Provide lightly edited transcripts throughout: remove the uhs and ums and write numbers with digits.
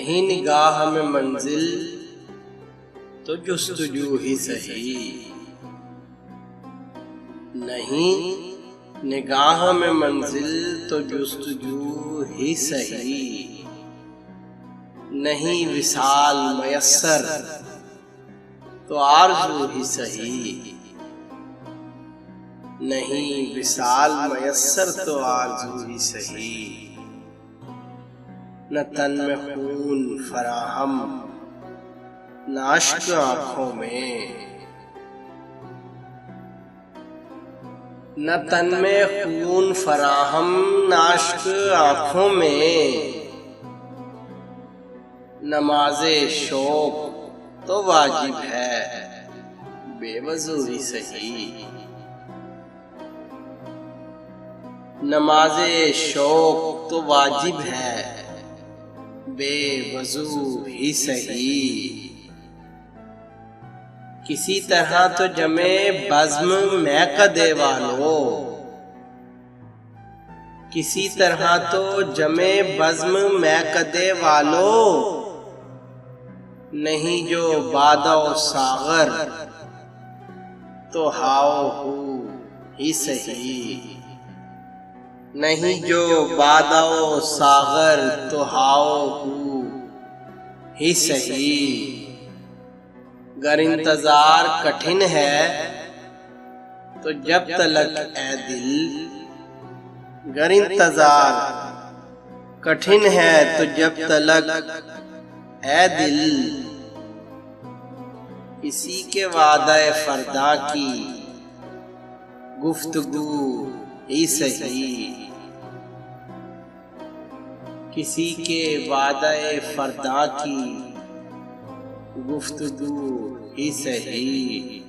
नहीं निगाह में मंजिल तो जुस्तजू ही सही। नहीं निगाह में मंजिल तो जुस्तजू ही सही। नहीं विसाल मयस्सर तो आरज़ू ही सही। नहीं विसाल मयस्सर तो आरज़ू ही सही। न तन में खून फराहम न अश्क आँखों में। न तन में खून फराहम न अश्क आँखों में। नमाज़े शौक तो वाजिब है बेवज़ू ही सही। नमाज़े शौक तो वाजिब है बेवज़ू ही सही। किसी तरह तो जमे बज़्म मैं कदे वालो। किसी तरह तो जमे बज़्म मैं कदे वालो। नहीं जो बादो सागर तो हाओ हू ही सही। नहीं जो बादो सागर तो हाओ हू ही सही। गर इंतजार कठिन है तो जब तलक ए दिल। गर इंतजार कठिन है तो जब तलक ए दिल। किसी के वादा फरदा की गुफ्तगू ही सही। किसी के वादा फरदा की गुफ्तगू ही सही।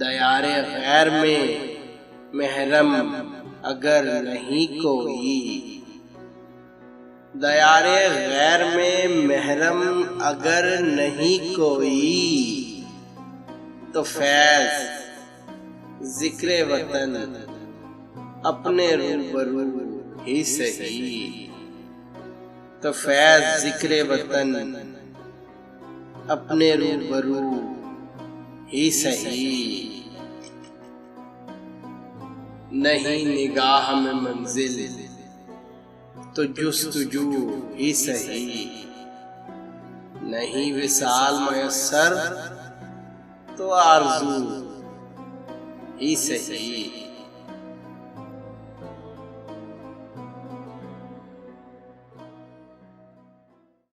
दयारे गैर में महरम अगर नहीं कोई। दयारे गैर में महरम अगर नहीं कोई। तो फैज़ ज़िक्र वतन अपने रूबरू ही सही। तो फैज़ ज़िक्र वतन अपने रूबरू ही सही। नहीं निगाह में मंजिल तो जुस्तजू ही सही। नहीं विसाल मयस्सर तो आरज़ू ही सही।